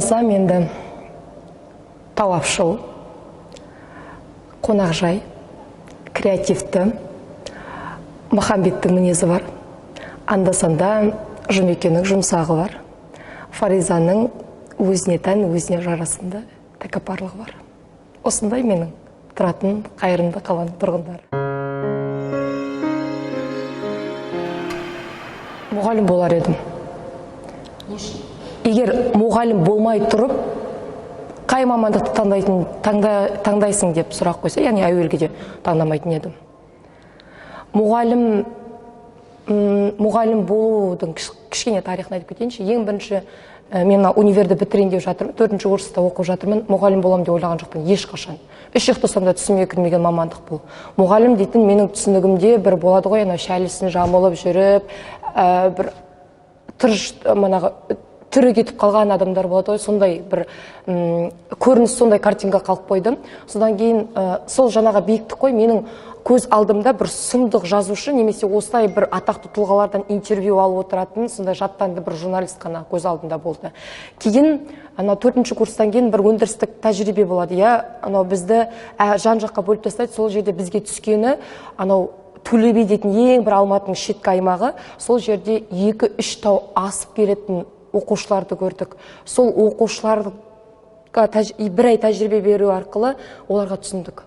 қарасам енді талапшыл, қонақжай, креативті, Махамбеттің мінезі бар. Анда-санда Жұмекенің жұмсағы бар. Фаризаның өзіне тән, өзіне жарасымды тәкаппарлығы бар. Осындай менің тұратын қайырымды қаланың тұрғындары. Мұғалім болар едім. Егер мұғалім болмай тұрып, қай мамандықты таңдайсың деп сұрақ қойса, яғни әуелгіде таңдамайтын едім. Мұғалім болудың кішкене тарихын айтып кетейінші. Ең бірінші мен универді бітірейін деп жатырмын, 4-ші курста оқып жатырмын. Мұғалім болам деп ойлаған жоқпын ешқашан. Үш жақты сонда түсіме кірмеген мамандық бұл. Мұғалім дейтін менің түсінігімде бір болады ғой, шәлісін жамылып жүріп, бір түрі кетіп қалған адамдар болады ғой, сондай бір көрініс, сондай картинға қалып қойдым. Содан кейін сол жаңаға биіктік қой, менің көз алдымда бір сұмдық жазушы немесе осылай бір атақты тұлғалардан интервью алып отыратын сондай жаттанды бір журналист қана көз алдымда болды. Кейін 4-ші курстан кейін бір өндірістік тәжірибе болады. Анау бізді жан-жаққа бөліп тастайды. Сол жерде бізге түскені анау Төле би дейтін ең бір Алматының шеткі аймағы. Сол жерде 2-3 тау асып келетін оқушыларды көрдік. Сол оқушыларға бір ай тәжірибе беру арқылы оларға түсіндік.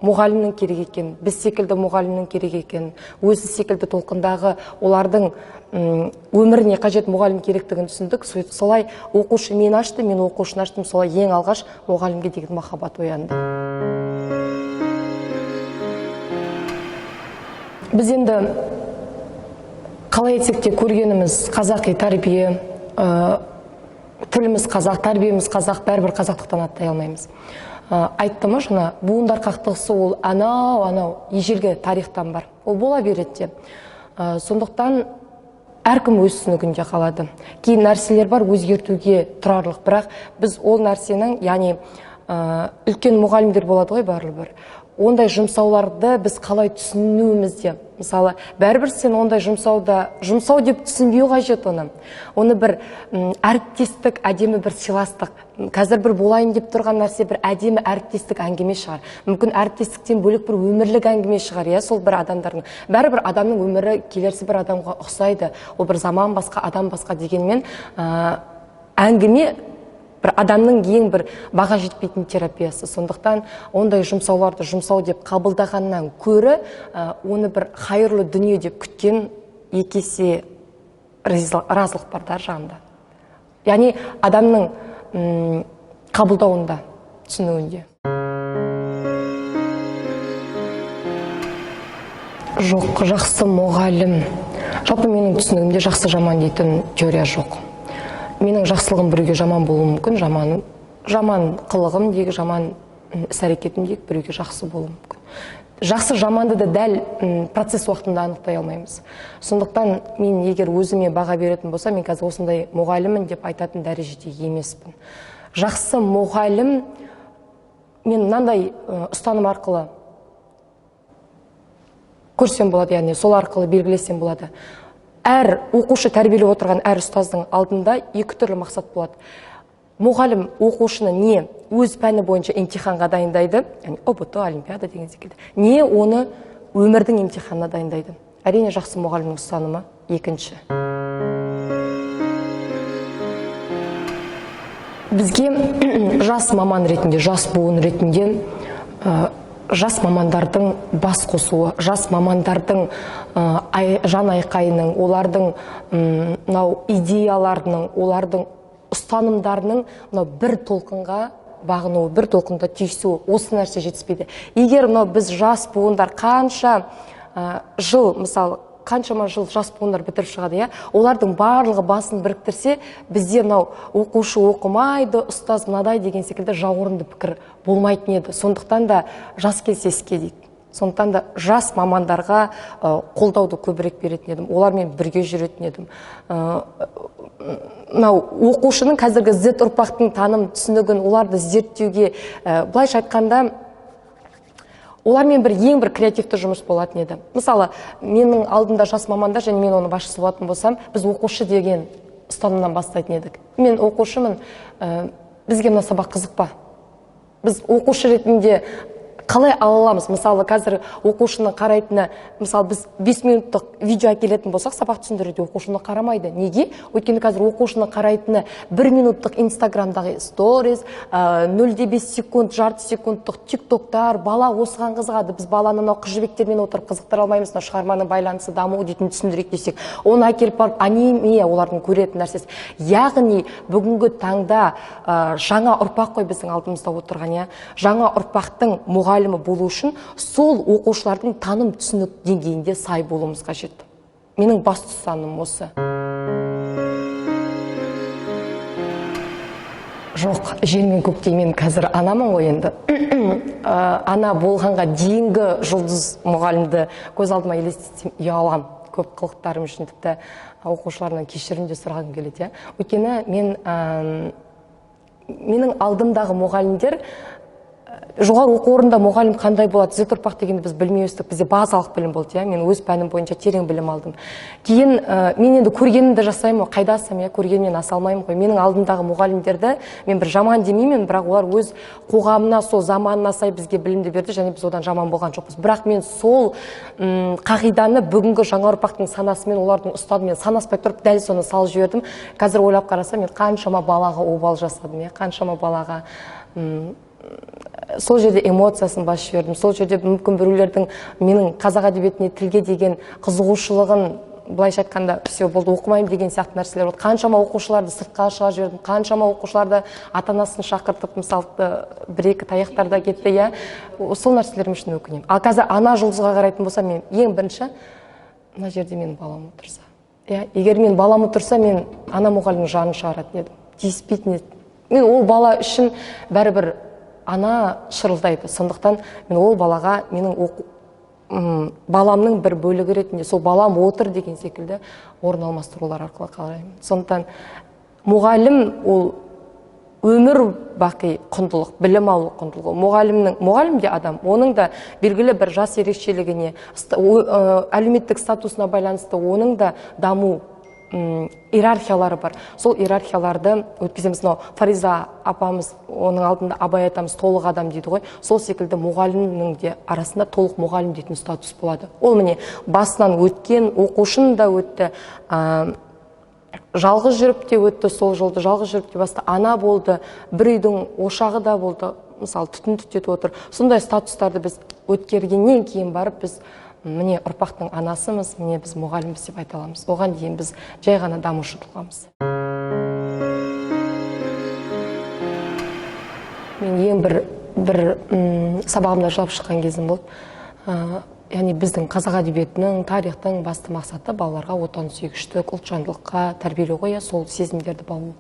Мұғалімнің керек екен, біз секілді мұғалімнің керек екен, өзі секілді толқындағы олардың өміріне қажет мұғалім керектігін түсіндік. Солай оқушы мен ашты, мен оқушыны аштым, солай ең алғаш мұғалімге деген махаббат оянды. Біз енді қалай етсек те көргеніміз қазақи тәрбие, тіліміз қазақ, тәрбиеміз қазақ, бәрібір қазақтықтан аттай алмаймыз. Айтты ма жаңа, буындар қақтығысы ол анау ежелгі тарихтан бар. Ол бола береді. Сондықтан әркім өз түсінігінде қалады. Кейін нәрселер бар өзгертуге тұрарлық, бірақ біз ол нәрсенің, яғни үлкен мұғалімдер болады ғой барлығы. Ондай жұмсауларды біз қалай түсінуімізде. Мысалы, бәрібір сен ондай жұмсау деп түсінбеу қажет оны. Оны бір әріптестік, әдемі бір сыйластық. Қазір бір болайын деп тұрған нәрсе бір әдемі әріптестік әңгіме шығар. Мүмкін әріптестіктен бөлек бір өмірлік әңгіме шығар, сол бір адамдардың. Бәрібір адамның өмірі келесі бір адамға ұқсайды. Ол бір заман басқа, адам басқа дегенмен әңгіме бір адамның ең бір баға жетпейтін терапиясы. Сондықтан ондай жұмсауларды жұмсау деп қабылдағаннан көрі, оны бір қайырлы дүние деп күткен екесе разылық бардар жағында. Яғни адамның қабылдауында, түсінуінде. Жоқ, жақсы мұғалім. Жалпы менің түсінігімде жақсы жаман дейтін теория жоқ. Менің жақсылығым біреуге жаман болуы мүмкін, жаман қылығым дейік, жаман іс-әрекетім дейік, біреуге жақсы болуы мүмкін. Жақсы жаманды да дәл процесс уақытында анықтай алмаймыз. Сондықтан мен егер өзіме баға беретін болса, мен қазір осындай мұғалімін деп айтатын дәрежеде емеспін. Жақсы мұғалім, мен мынандай ұстаным арқылы көрсем болады, яғни сол арқылы белгілесем болады. Әр оқушы тәрбиелеп отырған әр ұстаздың алдында екі түрлі мақсат болады. Мұғалім оқушыны не өз пәні бойынша емтиханға дайындайды, яғни ОБТ, олимпиада деген секілді, не оны өмірдің емтиханына дайындайды. Әрине жақсы мұғалімнің ұстанымы екінші. Бізге жас маман ретінде, жас буын ретінде жас мамандардың бас қосуы, жас мамандардың жан айқайының, олардың идеяларының, олардың ұстанымдарының бір толқынға бағынуы, бір толқында түйісуі, осы нәрсе жетіспейді. Егер біз жас буындар қанша жыл, мысалы, қаншама жыл жас буындар бітіріп шығады, олардың барлығы басын біріктірсе, бізде оқушы оқымайды, ұстаз мынадай деген секілді жауырынды пікір болмайтын еді. Сондықтан да жас келсе іске дейді. Сондықтан да жас мамандарға қолдауды көбірек беретін едім. Олармен бірге жүретін едім. Оқушының қазіргі Z ұрпақтың таным түсінігін оларды зерттеуге, былайша айтқанда, олармен ең бір креативті жұмыс болатын еді. Мысалы, менің алдымда жас мамандар, және мен оны басшысы болатын болсам, біз оқушы деген ұстанымнан бастайтын едік. Мен оқушымын, бізге мына сабақ қызық па? Біз оқушы ретінде қалай ала аламыз? Мысалы, қазір оқушының қарайтыны, мысалы, біз 5 минуттық видео әкелетін болсақ, сабақ түсіндіруде оқушыны қарамайды. Неге? Өйткені қазір оқушыны қарайтыны 1 минуттық инстаграмдағы сторис, 0,5 секунд, жарты секундтық тиктоктар, бала осыған қызығады. Біз баланы мынау қыз жібектермен отырып қызықтыра алмаймыз, мына шығарманың байланысы, дамуы дейтін түсіндірейік десек, оны әкеліп барып аниме олардың көретін нәрсесі. Яғни бүгінгі таңда жаңа ұрпақ қой біздің алдымызда отырған, иә. Жаңа ұрпақтың мұғалімі болу үшін сол оқушылардың таным түсінік деңгейінде сай болуымыз қажет. Менің басты ұстанымым осы. Жоқ, жер мен көктей, мен қазір анамын ғой енді. Ана болғанға дейінгі жұлдыз мұғалімді көз алдыма елестетсем ұялам. Көп қылықтарым үшін тіпті оқушыларынан кешірім де сұрағым келеді. Өйткені менің алдымдағы мұғалімдер, жоғары оқу орнында мұғалім қандай болады, Z ұрпақ дегенді біз білмей өстік, бізде базалық білім болды, мен өз пәнім бойынша терең білім алдым. Кейін мен енді көргенімді жасаймын, қайдасым, көргенмен аса алмаймын ғой. Менің алдымдағы мұғалімдерді мен бір жаман демеймін, бірақ олар өз қоғамына, сол заманына сай бізге білімді берді, және біз одан жаман болған жоқпыз. Бірақ мен сол қағиданы бүгінгі жаңа ұрпақтың санасымен, олардың ұстадымен санаспай тұрып дәл соны салып жібердім. Қазір ойлап қарасам, мен қаншама балаға обал жасадым, қаншама балаға сол жерде эмоциясын басып жібердім. Сол жерде мүмкін біреулердің менің қазақ әдебиетіне, тілге деген қызығушылығын, былайша айтқанда, все болды, оқымаймын деген сияқты нәрселер болды. Қаншама оқушыларды сыртқа шығарып жібердім, қаншама оқушыларды ата-анасын шақыртып, мысалы, 1-2 таяқтарда кетті, сол нәрселерім үшін өкінемін. Ал қазір ана жұлдызға қарайтын болсам, мен ең бірінші, мына жерде менің балам отырса. Егер мен балам отырса, мен ана мұғалімнің жанын шығаратын едім, тиіспейтін едім. Мен ол бала үшін бәрібір ана шырылдайды. Сондықтан мен ол балаға менің баламның бір бөлігі ретінде, сол балам отыр деген секілді орын алмастырулар арқылы қалаймын. Сондықтан мұғалім ол өмір бақи құндылық, білім алу құндылығы. Мұғалім де адам, оның да белгілі бір жас ерекшелігіне, әлеуметтік статусына байланысты оның да даму иерархиялары бар. Сол иерархияларды өткіземіз. Фариза апамыз, оның алдында Абай атамыз толық адам дейді ғой. Сол секілді мұғалімнің де арасында толық мұғалім дейтін статус болады. Ол міне басынан өткен, оқушын да өтті, жалғыз жүріп те өтті, сол жолды жалғыз жүріп те басты, ана болды, бір үйдің ошағы да болды, мысалы түтін түтетіп отыр. Сондай статустарды біз өткергеннен кейін барып біз міне ұрпақтың анасымыз, міне біз мұғалімбіз деп айта аламыз. Оған дейін біз жай ғана дамушы тұлғамыз. Мен ең бір сабағымда жылап шыққан кезім болды. Яғни біздің қазақ әдебиетінің, тарихтың басты мақсаты балаларға отансүйгіштік, ұлтжандылыққа тәрбиелеу ғой, сол сезімдерді бағу.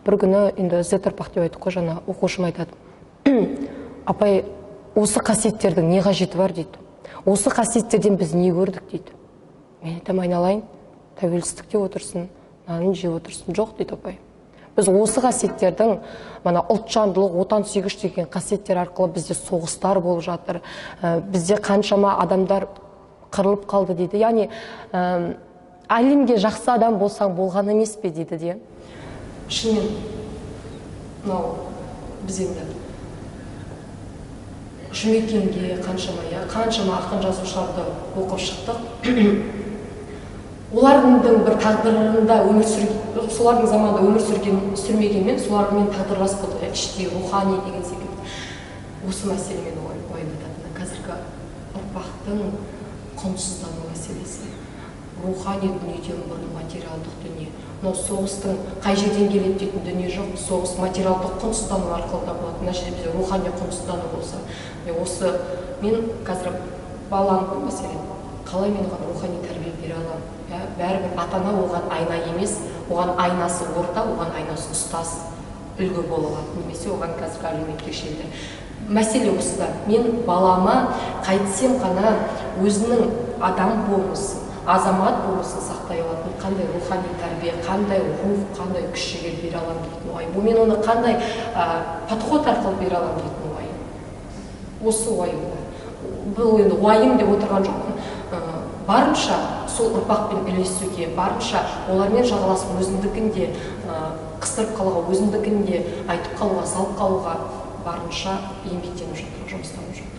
Бір күні енді Z ұрпақ деп айттық қой, жаңа оқушым айтады. Апай, осы қасиеттердің не қажеті бар дейді. Осы қасиеттерден біз не көрдік дейді. Мен айтам, айналайын, тәуелсіздікте отырсын, нанын жеп отырсын. Жоқ дейді апай. Біз осы қасиеттердің, мана ұлтжандылық, отансүйгіш деген қасиеттер арқылы бізде соғыстар болып жатыр. Бізде қаншама адамдар қырылып қалды дейді. Яғни әлемге жақсы адам болсаң болған емес пе дейді де. Шынымен, біз енді Жұмекенге қаншама ақын жазушыларды оқып шықтық. Олардың бір тағдырында өмір сүрген, солардың заманда өмір сүрмегенмен, солармен тағдырлас болдық, іштей, рухани деген секілді. Осы мәселемен ойындататын қазіргі ұрпақтың құнсыздану мәселесі. Рухани дүниеден бұрын материалдық дүние. Соғыстың қай жерден келеді дейтін дүние жоқ. Соғыс материалдық құнсыздану арқылы да болады. Мына жерде бізде рухани құнсыздану болса, мен қазір балам мәселен, қалай мен оған рухани тәрбие бере аламын? Бәрібір ата-ана оған айна емес, оған айнасы орта, оған айнасы ұстаз үлгі бола алады. Немесе оған қазіргі әлеуметтік желі. Мәселе осыда. Мен балама қайтсем ғана өзінің адам болмысын, азамат болмысын сақтай алатын қандай рухани тәрбие, қандай рух, қандай күш жігер бере аламын дейтін ой. Бұл мен оны қандай подход арқылы бере аламын дейтін ой. Осы ойым. Бұл енді уайым деп отырған жоқпын. барынша сол ұрпақпен үйлесуге, барынша олармен жағаласып өзіндікін де қыстырып қалуға, өзіндікін де айтып қалуға, салып қалуға барынша еңбектеніп жатыр, жұмыстанып жатыр.